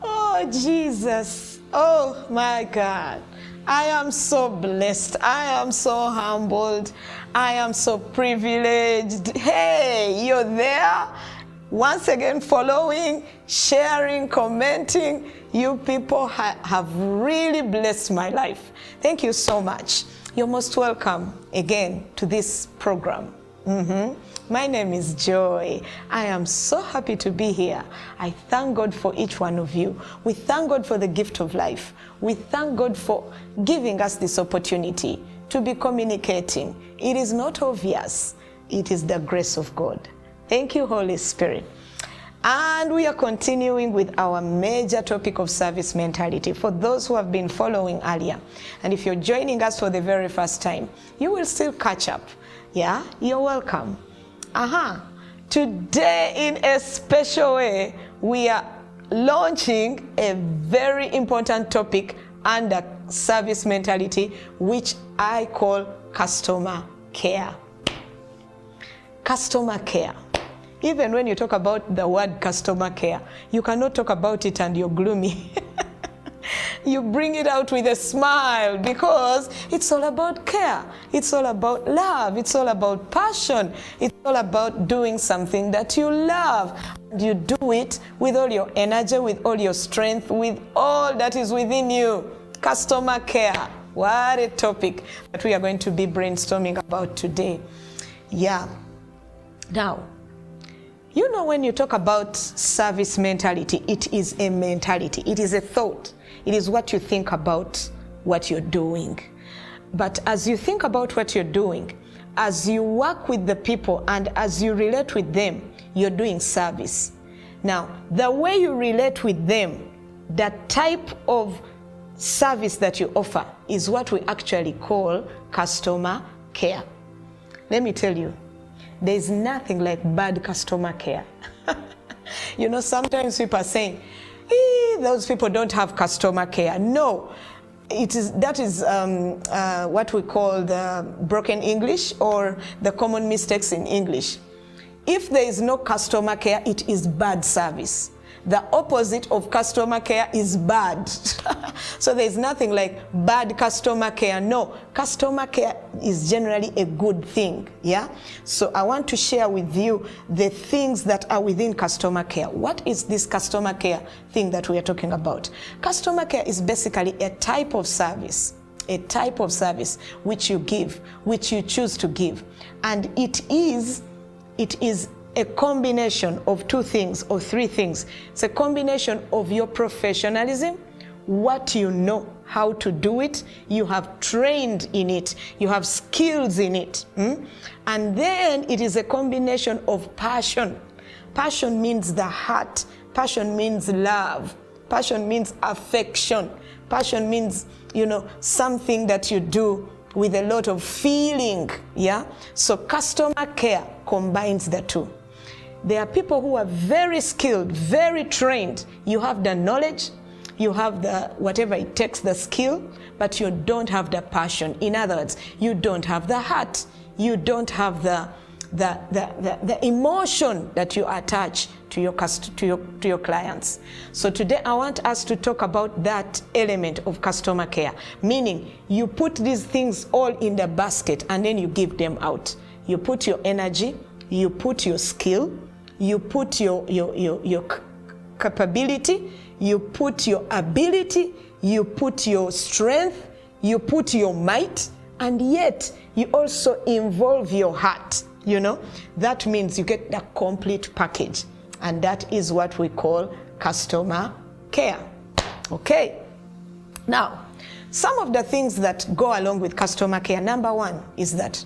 Oh, Jesus. Oh, my God. I am so blessed. I am so humbled. I am so privileged. Hey, you're there. Once again, following, sharing, commenting. You people have really blessed my life. Thank you so much. You're most welcome again to this program. My name is Joy. I am so happy to be here. I thank God for each one of you. We thank God for the gift of life. We thank God for giving us this opportunity to be communicating. It is not obvious. It is the grace of God. Thank you, Holy Spirit. And we are continuing with our major topic of service mentality for those who have been following earlier. And if you're joining us for the very first time, you will still catch up. Yeah, you're welcome. Today, in a special way, we are launching a very important topic under service mentality, which I call customer care. Customer care. Even when you talk about the word customer care, you cannot talk about it and you're gloomy. You bring it out with a smile because it's all about care. It's all about love. It's all about passion. It's all about doing something that you love. And you do it with all your energy, with all your strength, with all that is within you. Customer care. What a topic that we are going to be brainstorming about today. Yeah. Now, you know, when you talk about service mentality, it is a mentality. It is a thought. It is what you think about what you're doing. But as you think about what you're doing, as you work with the people and as you relate with them, you're doing service. Now, the way you relate with them, the type of service that you offer is what we actually call customer care. Let me tell you, there's nothing like bad customer care. You know, sometimes people are saying, those people don't have customer care. No, that is what we call the broken English or the common mistakes in English. If there is no customer care, it is bad service. The opposite of customer care is bad. So there's nothing like bad customer care. No, customer care is generally a good thing. Yeah. So I want to share with you the things that are within customer care. What is this customer care thing that we are talking about? Customer care is basically a type of service. A type of service which you give, which you choose to give. And it is a combination of two things or three things. It's a combination of your professionalism, what you know how to do it, you have trained in it, you have skills in it. And then it is a combination of passion. Passion means the heart. Passion means love. Passion means affection. Passion means, you know, something that you do with a lot of feeling. Yeah. So customer care combines the two. There are people who are very skilled, very trained. You have the knowledge, you have the whatever it takes, the skill, but you don't have the passion. In other words, you don't have the heart. You don't have the emotion that you attach to your clients. So today I want us to talk about that element of customer care, meaning you put these things all in the basket and then you give them out. You put your energy, you put your skill, you put your capability, you put your ability, you put your strength, you put your might, and yet you also involve your heart. You know, that means you get the complete package, and that is what we call customer care. Okay. Now, some of the things that go along with customer care, number one is that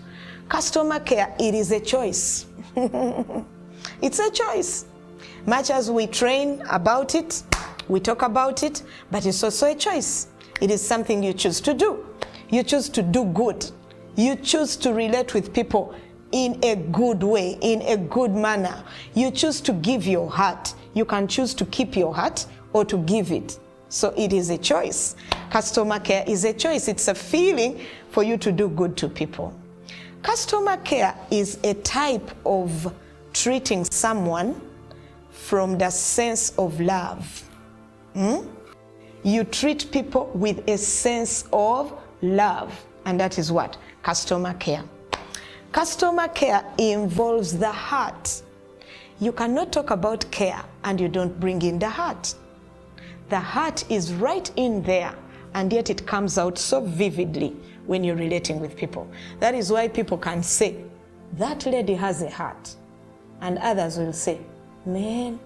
customer care, it is a choice. It's a choice. Much as we train about it, we talk about it, but it's also a choice. It is something you choose to do. You choose to do good. You choose to relate with people in a good way, in a good manner. You choose to give your heart. You can choose to keep your heart or to give it. So it is a choice. Customer care is a choice. It's a feeling for you to do good to people. Customer care is a type of treating someone from the sense of love. You treat people with a sense of love, and that is what? Customer care. Customer care involves the heart. You cannot talk about care and you don't bring in the heart. The heart is right in there, and yet it comes out so vividly when you're relating with people. That is why people can say, that lady has a heart. And others will say, man,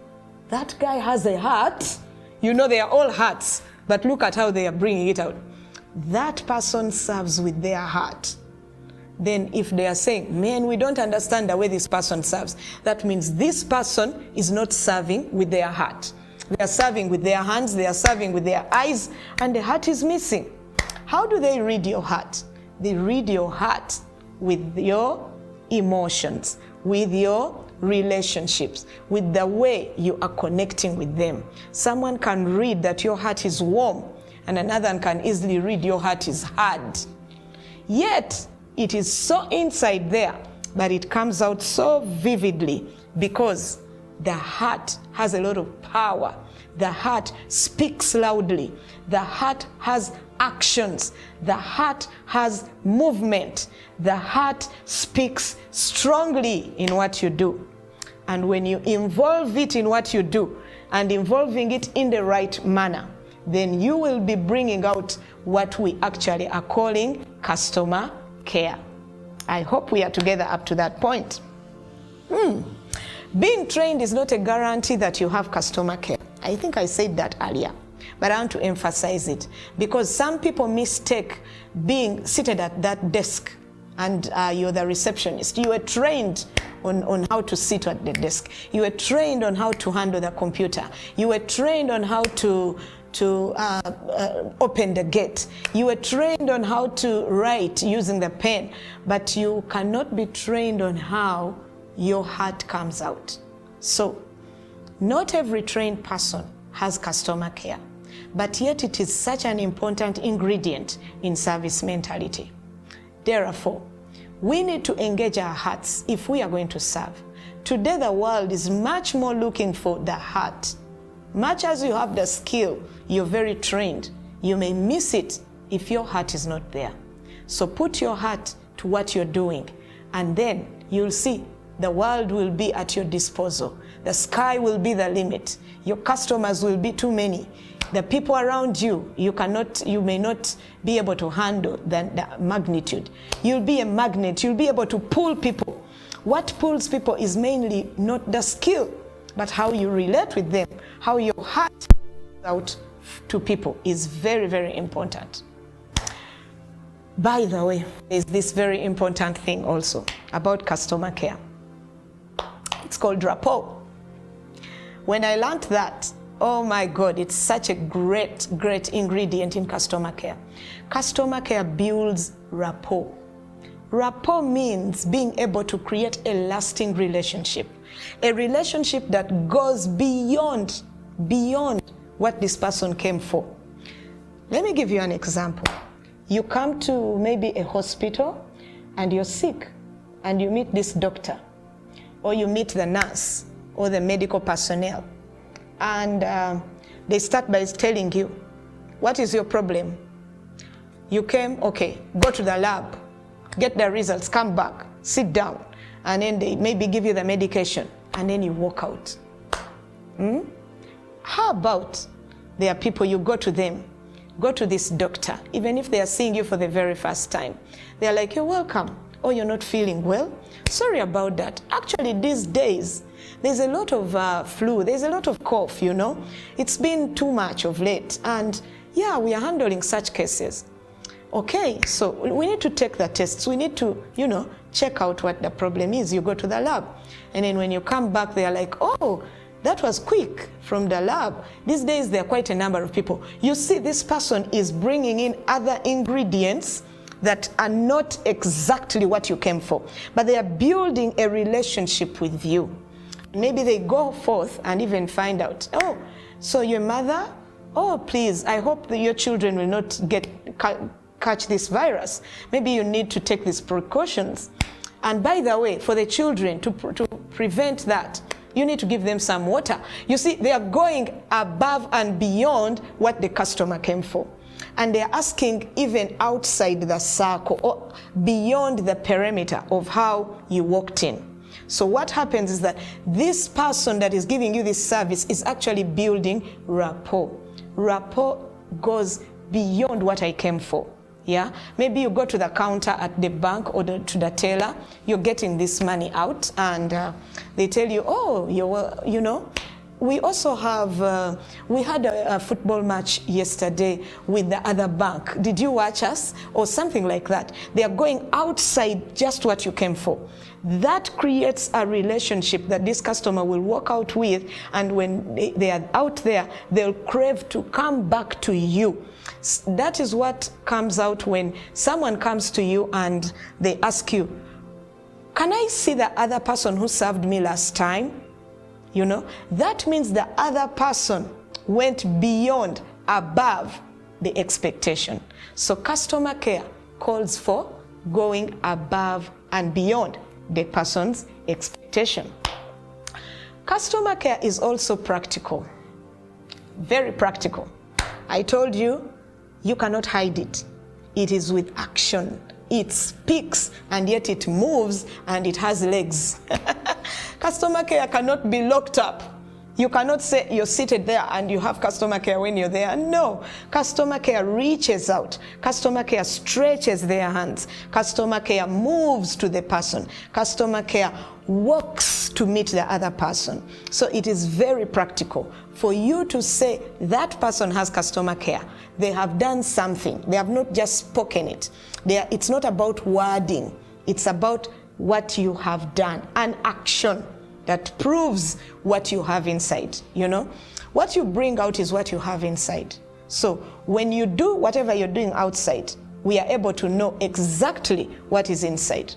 that guy has a heart. You know, they are all hearts, but look at how they are bringing it out. That person serves with their heart. Then if they are saying, man, we don't understand the way this person serves, that means this person is not serving with their heart. They are serving with their hands, they are serving with their eyes, and the heart is missing. How do they read your heart? They read your heart with your emotions, with your relationships, with the way you are connecting with them. Someone can read that your heart is warm, and another can easily read your heart is hard. Yet, it is so inside there, but it comes out so vividly because the heart has a lot of power. The heart speaks loudly. The heart has actions. The heart has movement. The heart speaks strongly in what you do. And when you involve it in what you do and involving it in the right manner, then you will be bringing out what we actually are calling customer care. I hope we are together up to that point. Being trained is not a guarantee that you have customer care. I think I said that earlier, but I want to emphasize it because some people mistake being seated at that desk and you're the receptionist. You were trained on how to sit at the desk. You were trained on how to handle the computer. You were trained on how to open the gate. You were trained on how to write using the pen, but you cannot be trained on how your heart comes out. So, not every trained person has customer care, but yet it is such an important ingredient in service mentality. Therefore, we need to engage our hearts if we are going to serve. Today, the world is much more looking for the heart. Much as you have the skill, you're very trained, you may miss it if your heart is not there. So put your heart to what you're doing, and then you'll see the world will be at your disposal. The sky will be the limit. Your customers will be too many. The people around you, you may not be able to handle the magnitude. You'll be a magnet. You'll be able to pull people. What pulls people is mainly not the skill, but how you relate with them, how your heart goes out to people is very, very important. By the way, there's this very important thing also about customer care. It's called rapport. When I learned that, oh my God, it's such a great, great ingredient in customer care. Customer care builds rapport. Rapport means being able to create a lasting relationship. A relationship that goes beyond what this person came for. Let me give you an example. You come to maybe a hospital and you're sick and you meet this doctor, or you meet the nurse or the medical personnel, and they start by telling you, what is your problem? You came, okay, go to the lab, get the results, come back, sit down, and then they maybe give you the medication, and then you walk out. How about there are people, you go to them, go to this doctor, even if they are seeing you for the very first time. They are like, you're welcome. Oh, you're not feeling well? Sorry about that. Actually, these days, there's a lot of flu, there's a lot of cough, you know. It's been too much of late. And yeah, we are handling such cases. Okay, so we need to take the tests. We need to, you know, check out what the problem is. You go to the lab. And then when you come back, they are like, oh, that was quick from the lab. These days, there are quite a number of people. You see, this person is bringing in other ingredients that are not exactly what you came for, but they are building a relationship with you. Maybe they go forth and even find out, oh, so your mother, oh, please, I hope that your children will not catch this virus. Maybe you need to take these precautions. And by the way, for the children, to prevent that, You need to give them some water. You see, they are going above and beyond what the customer came for. And they're asking even outside the circle or beyond the perimeter of how you walked in. So what happens is that this person that is giving you this service is actually building rapport. Rapport goes beyond what I came for. Yeah, maybe you go to the counter at the bank or to the teller, you're getting this money out, and they tell you, oh, you know, we also have, we had a football match yesterday with the other bank. Did you watch us? Or something like that. They are going outside just what you came for. That creates a relationship that this customer will walk out with, and when they are out there, they'll crave to come back to you. That is what comes out when someone comes to you and they ask you, can I see the other person who served me last time? You know, that means the other person went beyond, above the expectation. So customer care calls for going above and beyond the person's expectation. Customer care is also practical, very practical. I told you, you cannot hide it. It is with action. It speaks, and yet it moves, and it has legs. Customer care cannot be locked up. You cannot say you're seated there and you have customer care when you're there. No, customer care reaches out. Customer care stretches their hands. Customer care moves to the person. Customer care walks to meet the other person. So it is very practical. For you to say that person has customer care, they have done something. They have not just spoken it. It's not about wording. It's about what you have done, an action that proves what you have inside. You know, what you bring out is what you have inside. So when you do whatever you're doing outside, we are able to know exactly what is inside.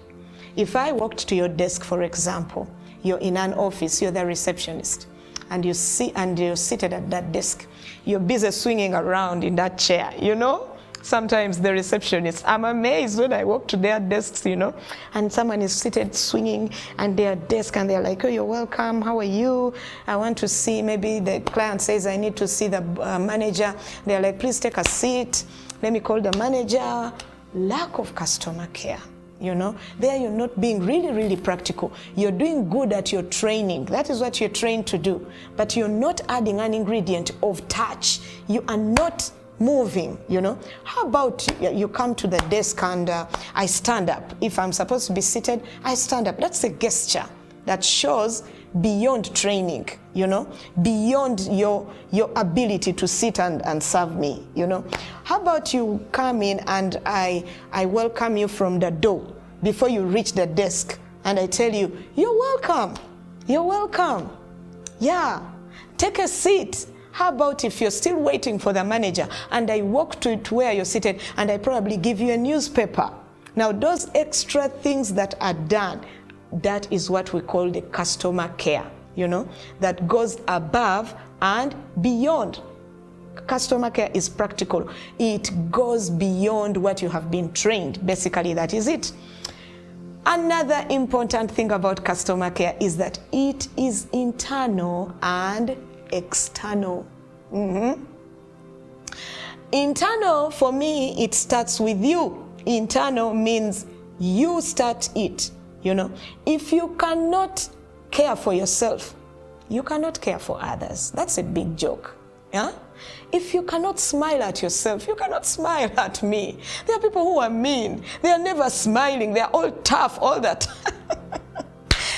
If I walked to your desk, for example, you're in an office, you're the receptionist, and you're seated at that desk. You're busy swinging around in that chair, you know? Sometimes the receptionist, I'm amazed when I walk to their desks, you know, and someone is seated swinging at their desk, and they're like, oh, you're welcome, how are you? I want to see, maybe the client says, I need to see the manager. They're like, please take a seat. Let me call the manager. Lack of customer care. You know, there you're not being really practical. You're doing good at your training. That is what you're trained to do. But you're not adding an ingredient of touch. You are not moving, you know. How about you come to the desk and I stand up. If I'm supposed to be seated, I stand up. That's a gesture that shows beyond training, you know, beyond your ability to sit and serve me, you know. How about you come in and I welcome you from the door before you reach the desk, and I tell you, you're welcome, you're welcome. Yeah, take a seat. How about if you're still waiting for the manager and I walk to where you're seated and I probably give you a newspaper? Now, those extra things that are done, that is what we call the customer care, you know, that goes above and beyond. Customer care is practical. It goes beyond what you have been trained. Basically, that is it. Another important thing about customer care is that it is internal and external. Internal, for me, it starts with you. Internal means you start it. You know, if you cannot care for yourself, you cannot care for others. That's a big joke. Yeah? If you cannot smile at yourself, you cannot smile at me. There are people who are mean. They are never smiling. They are all tough, all that.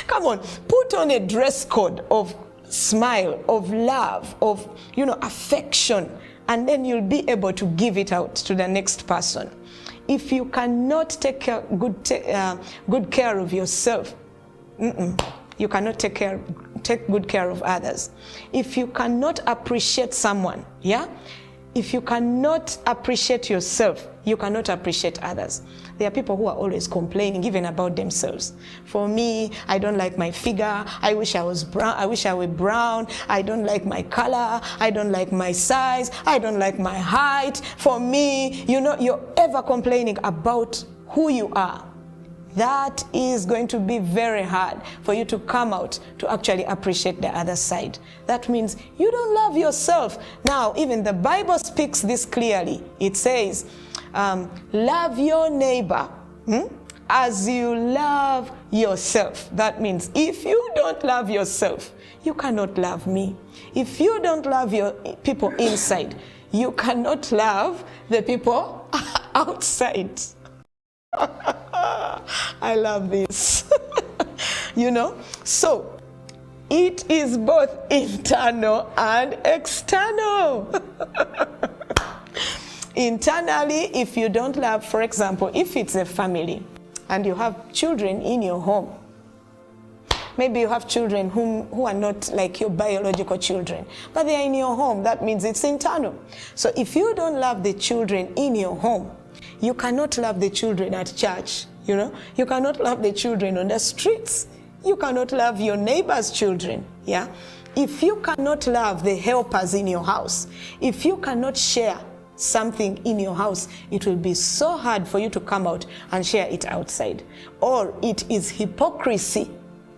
Come on, put on a dress code of smile, of love, of, you know, affection, and then you'll be able to give it out to the next person. If you cannot take good care of yourself, you cannot take good care of others. If you cannot appreciate someone, yeah? If you cannot appreciate yourself, you cannot appreciate others. There are people who are always complaining even about themselves. For me, I don't like my figure. I wish I was brown. I wish I were brown. I don't like my color. I don't like my size. I don't like my height. For me, you know, you're ever complaining about who you are. that is going to be very hard for you to come out to actually appreciate the other side. That means you don't love yourself. Now, even the Bible speaks this clearly. It says, love your neighbor as you love yourself. That means if you don't love yourself, you cannot love me. If you don't love your people inside, you cannot love the people outside. I love this. You know, so it is both internal and external. Internally, if you don't love, for example, if it's a family and you have children in your home, maybe you have children who are not like your biological children, but they are in your home. That means it's internal. So if you don't love the children in your home, you cannot love the children at church. You know, you cannot love the children on the streets. You cannot love your neighbor's children. Yeah. If you cannot love the helpers in your house, if you cannot share something in your house, it will be so hard for you to come out and share it outside. Or it is hypocrisy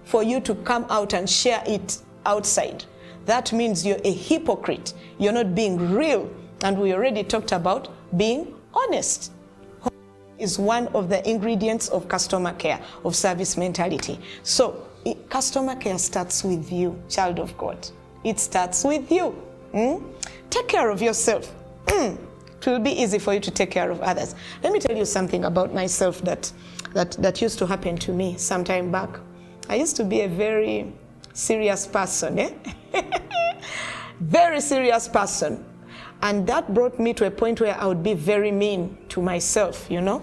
for you to come out and share it outside. That means you're a hypocrite. You're not being real. And we already talked about being honest. Is one of the ingredients of customer care, of service mentality. So customer care starts with you, child of God. It starts with you. Take care of yourself. It will be easy for you to take care of others. Let me tell you something about myself that used to happen to me some time back. I used to be a very serious person, very serious person. And that brought me to a point where I would be very mean to myself, you know.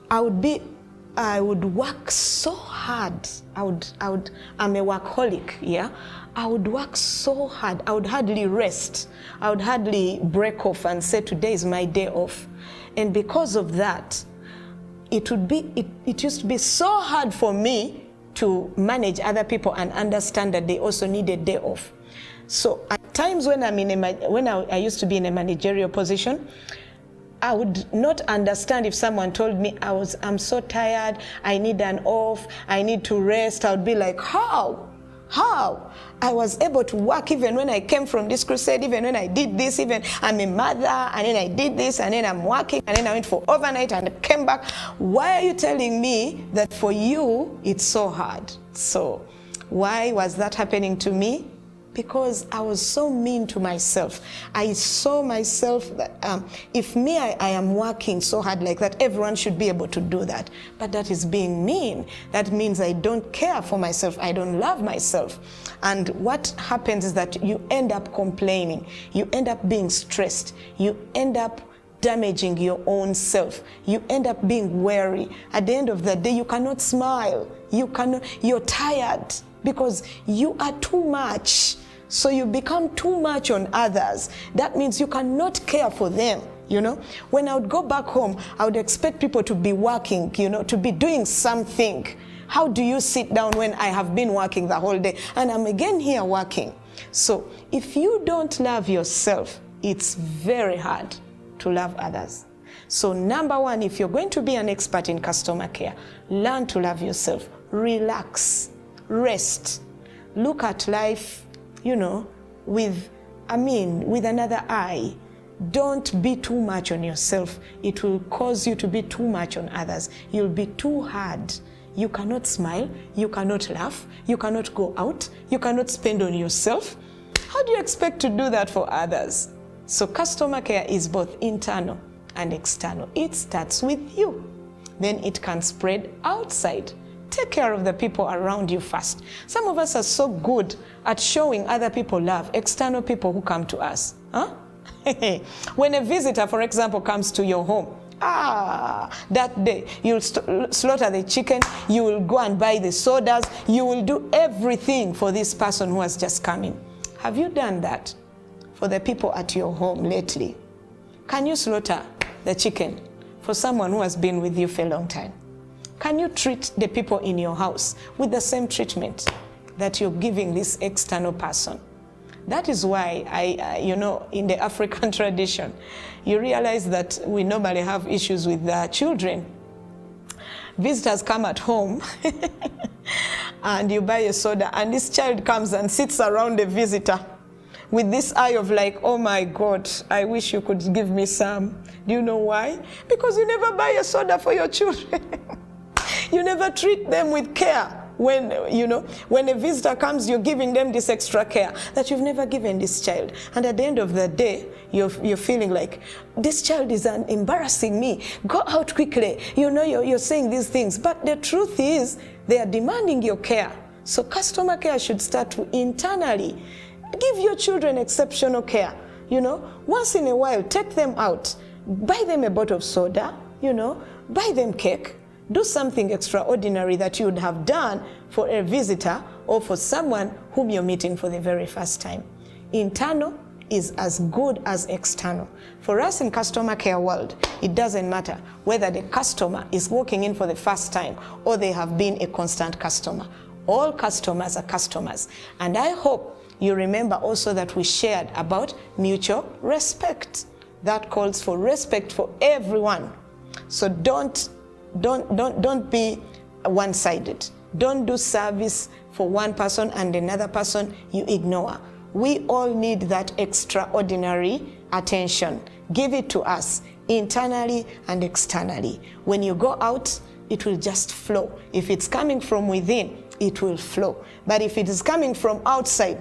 I would work so hard. I'm a workaholic, yeah. I would work so hard. I would hardly rest. I would hardly break off and say, today is my day off. And because of that, it used to be so hard for me to manage other people and understand that they also need a day off. So at times when I used to be in a managerial position, I would not understand if someone told me I'm so tired, I need an off, I need to rest. I would be like, how? I was able to work even when I came from this crusade, even when I did this, even I'm a mother, and then I did this, and then I'm working, and then I went for overnight and I came back. Why are you telling me that for you it's so hard? So why was that happening to me? Because I was so mean to myself. I saw myself that if me, I am working so hard like that, everyone should be able to do that. But that is being mean. That means I don't care for myself. I don't love myself. And what happens is that you end up complaining. You end up being stressed. You end up damaging your own self. You end up being weary. At the end of the day, you cannot smile. You're tired because you are too much. So you become too much on others. That means you cannot care for them, you know. When I would go back home, I would expect people to be working, you know, to be doing something. How do you sit down when I have been working the whole day and I'm again here working? So if you don't love yourself, it's very hard to love others. So number one, if you're going to be an expert in customer care, learn to love yourself. Relax, rest, look at life, you know, with another eye. Don't be too much on yourself. It will cause you to be too much on others. You'll be too hard. You cannot smile, you cannot laugh, you cannot go out, you cannot spend on yourself. How do you expect to do that for others? So customer care is both internal and external. It starts with you. Then it can spread outside. Take care of the people around you first. Some of us are so good at showing other people love, external people who come to us. When a visitor, for example, comes to your home, that day you'll slaughter the chicken, you will go and buy the sodas, you will do everything for this person who has just come in. Have you done that for the people at your home lately? Can you slaughter the chicken for someone who has been with you for a long time? Can you treat the people in your house with the same treatment that you're giving this external person? That is why you know, in the African tradition, you realize that we normally have issues with children. visitors come at home and you buy a soda, and this child comes and sits around the visitor with this eye of like, oh my God, I wish you could give me some. Do you know why? Because you never buy a soda for your children. You never treat them with care. When, you know, when a visitor comes, you're giving them this extra care that you've never given this child. And at the end of the day, you're feeling like, this child is embarrassing me. Go out quickly. You know, you're saying these things. But the truth is, they are demanding your care. So customer care should start to internally give your children exceptional care. You know, once in a while, take them out. Buy them a bottle of soda, you know, buy them cake. Do something extraordinary that you would have done for a visitor or for someone whom you're meeting for the very first time. Internal is as good as external. For us in customer care world, it doesn't matter whether the customer is walking in for the first time or they have been a constant customer. All customers are customers. And I hope you remember also that we shared about mutual respect. That calls for respect for everyone. So don't be one-sided. Don't do service for one person and another person you ignore. We all need that extraordinary attention. Give it to us internally and externally. When you go out, it will just flow. If it's coming from within, it will flow. But if it is coming from outside,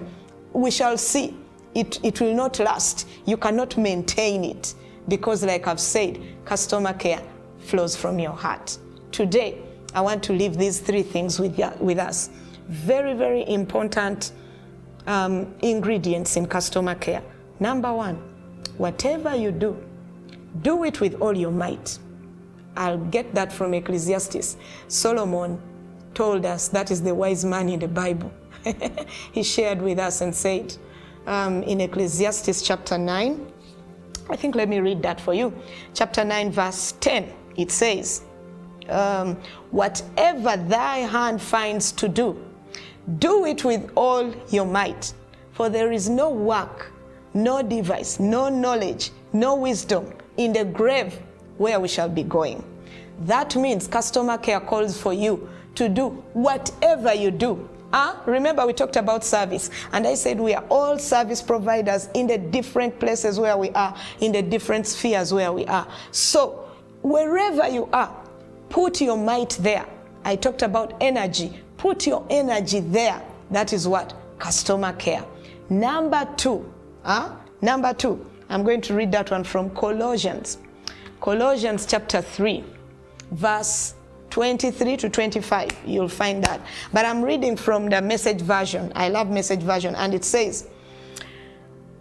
we shall see. It will not last. You cannot maintain it because, like I've said, customer care flows from your heart. Today, I want to leave these three things with us. Very, very important ingredients in customer care. Number one, whatever you do, do it with all your might. I'll get that from Ecclesiastes. Solomon told us, that is the wise man in the Bible. He shared with us and said in Ecclesiastes chapter 9, I think let me read that for you. Chapter 9 verse 10, it says, whatever thy hand finds to do, do it with all your might. For there is no work, no device, no knowledge, no wisdom in the grave where we shall be going. That means customer care calls for you to do whatever you do. Remember we talked about service, and I said we are all service providers in the different places where we are, in the different spheres where we are. So wherever you are, put your might there. I talked about energy. Put your energy there. That is what? Customer care. Number two, I'm going to read that one from Colossians. Colossians chapter 3, verse 23 to 25, you'll find that. But I'm reading from the Message version. I love Message version. And it says,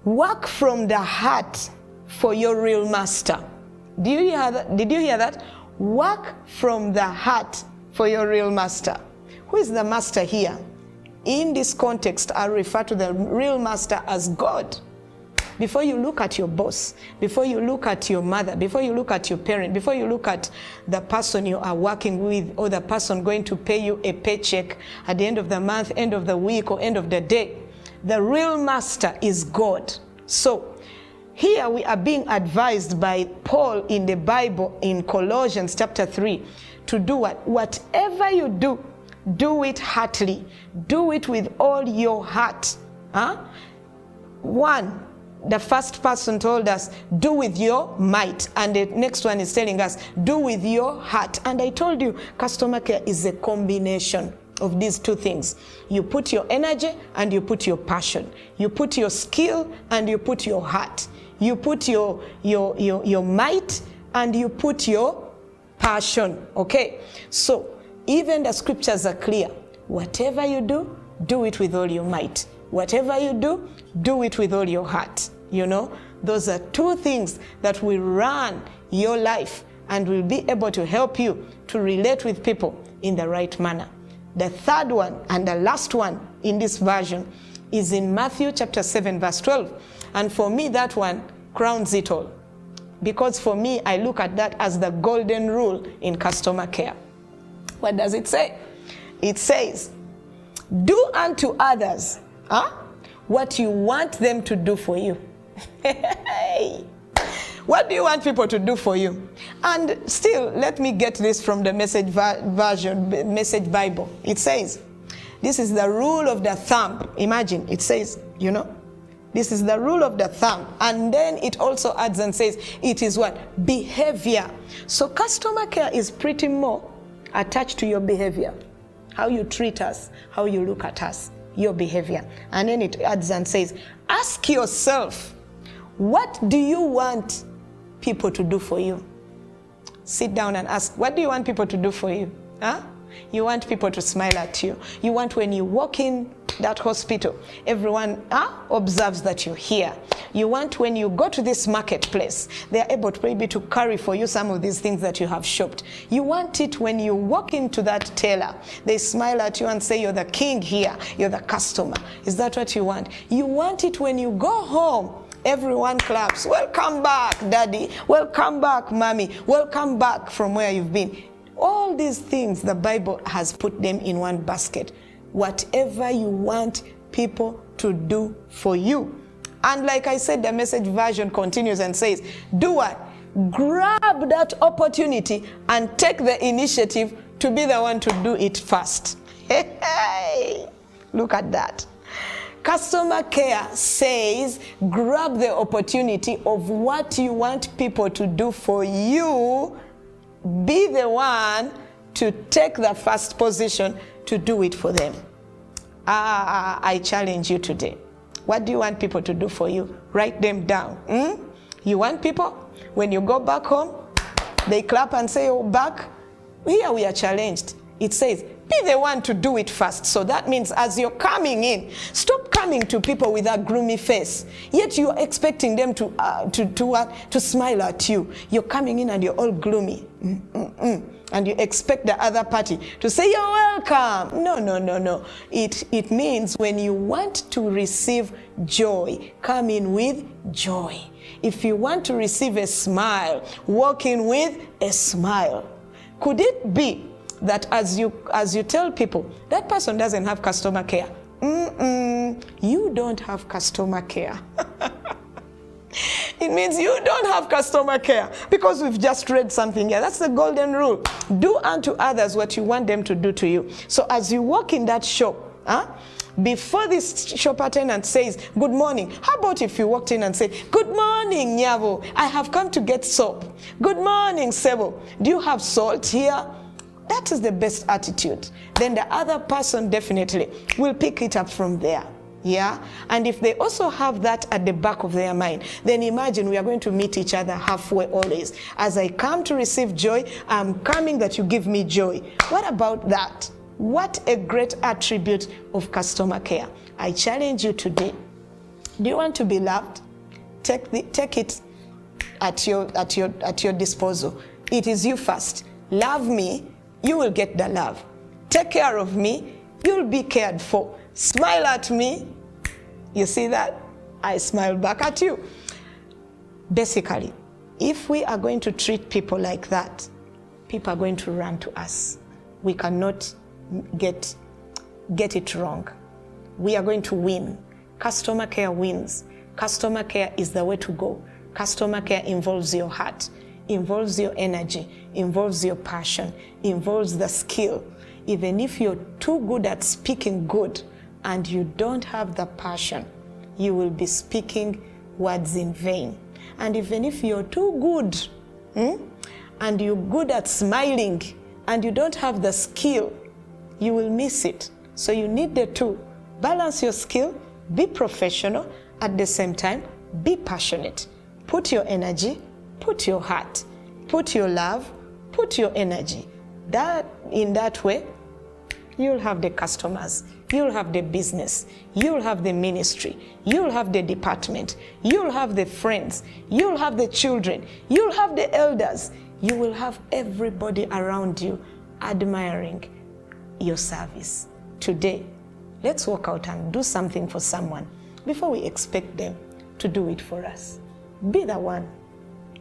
work from the heart for your real master. Do you hear that? Did you hear that? Work from the heart for your real master. Who is the master here? In this context, I refer to the real master as God. Before you look at your boss, before you look at your mother, before you look at your parent, before you look at the person you are working with or the person going to pay you a paycheck at the end of the month, end of the week, or end of the day, the real master is God. So here we are being advised by Paul in the Bible in Colossians chapter 3 to do what? Whatever you do, do it heartily. Do it with all your heart. One, the first person told us, do with your might. And the next one is telling us, do with your heart. And I told you, customer care is a combination of these two things. You put your energy and you put your passion. You put your skill and you put your heart. You put your might and you put your passion. Okay? So, even the scriptures are clear. Whatever you do, do it with all your might. Whatever you do, do it with all your heart. You know, those are two things that will run your life and will be able to help you to relate with people in the right manner. The third one and the last one in this version is in Matthew chapter 7 verse 12. And for me, that one crowns it all. Because for me, I look at that as the golden rule in customer care. What does it say? It says, do unto others what you want them to do for you. What do you want people to do for you? And still, let me get this from the Message Bible. It says, this is the rule of the thumb. Imagine, it says, you know, this is the rule of the thumb. And then it also adds and says, it is what? Behavior. So customer care is pretty more attached to your behavior. How you treat us, how you look at us, your behavior. And then it adds and says, ask yourself, what do you want people to do for you? Sit down and ask, what do you want people to do for you? Huh? You want people to smile at you. You want when you walk in that hospital, everyone observes that you're here. You want when you go to this marketplace, they're able to maybe to carry for you some of these things that you have shopped. You want it when you walk into that tailor, they smile at you and say, you're the king here, you're the customer. Is that what you want? You want it when you go home, everyone claps. Welcome back, daddy. Welcome back, mommy. Welcome back from where you've been. All these things, the Bible has put them in one basket. Whatever you want people to do for you. And like I said, the Message version continues and says, do what? Grab that opportunity and take the initiative to be the one to do it first. Hey, look at that. Customer care says, grab the opportunity of what you want people to do for you. Be the one to take the first position to do it for them. I challenge you today. What do you want people to do for you? Write them down. You want people, when you go back home, they clap and say, oh, back. Here we are challenged. It says, be the one to do it first. So that means as you're coming in, stop coming to people with a gloomy face. Yet you're expecting them to smile at you. You're coming in and you're all gloomy. And you expect the other party to say, you're welcome. No. It means when you want to receive joy, come in with joy. If you want to receive a smile, walk in with a smile. Could it be that as you tell people, that person doesn't have customer care? You don't have customer care. It means you don't have customer care, because we've just read something here. That's the golden rule. Do unto others what you want them to do to you. So as you walk in that shop, before this shop attendant says, good morning, how about if you walked in and said, good morning, Nyavo, I have come to get soap. Good morning, Sebo, do you have salt here? That is the best attitude. Then the other person definitely will pick it up from there. Yeah, and if they also have that at the back of their mind, then imagine we are going to meet each other halfway always. As I come to receive joy, I'm coming that you give me joy. What about that? What a great attribute of customer care. I challenge you today. Do you want to be loved? Take it at your disposal. It is you first. Love me, you will get the love. Take care of me, you'll be cared for. Smile at me. You see that? I smile back at you. Basically, if we are going to treat people like that, people are going to run to us. We cannot get it wrong. We are going to win. Customer care wins. Customer care is the way to go. Customer care involves your heart, involves your energy, involves your passion, involves the skill. Even if you're too good at speaking good, and you don't have the passion, you will be speaking words in vain. And even if you're too good, and you're good at smiling, and you don't have the skill, you will miss it. So you need the two. Balance your skill, be professional, at the same time, be passionate. Put your energy, put your heart, put your love, put your energy. In that way, you'll have the customers, you'll have the business, you'll have the ministry, you'll have the department, you'll have the friends, you'll have the children, you'll have the elders. You will have everybody around you admiring your service. Today, let's walk out and do something for someone before we expect them to do it for us. Be the one.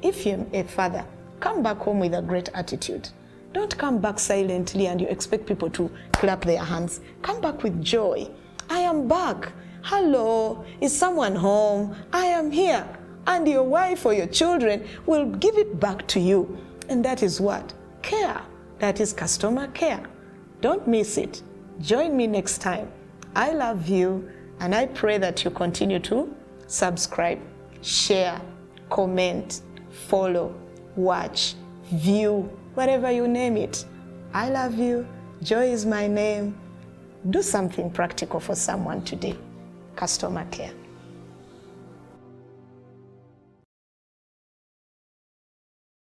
If you're a father, come back home with a great attitude. Don't come back silently and you expect people to clap their hands. Come back with joy. I am back. Hello, is someone home? I am here. and your wife or your children will give it back to you. And that is what? Care. That is customer care. Don't miss it. Join me next time. I love you, and I pray that you continue to subscribe, share, comment, follow, watch, view, whatever you name it. I love you. Joy is my name. Do something practical for someone today. Customer care.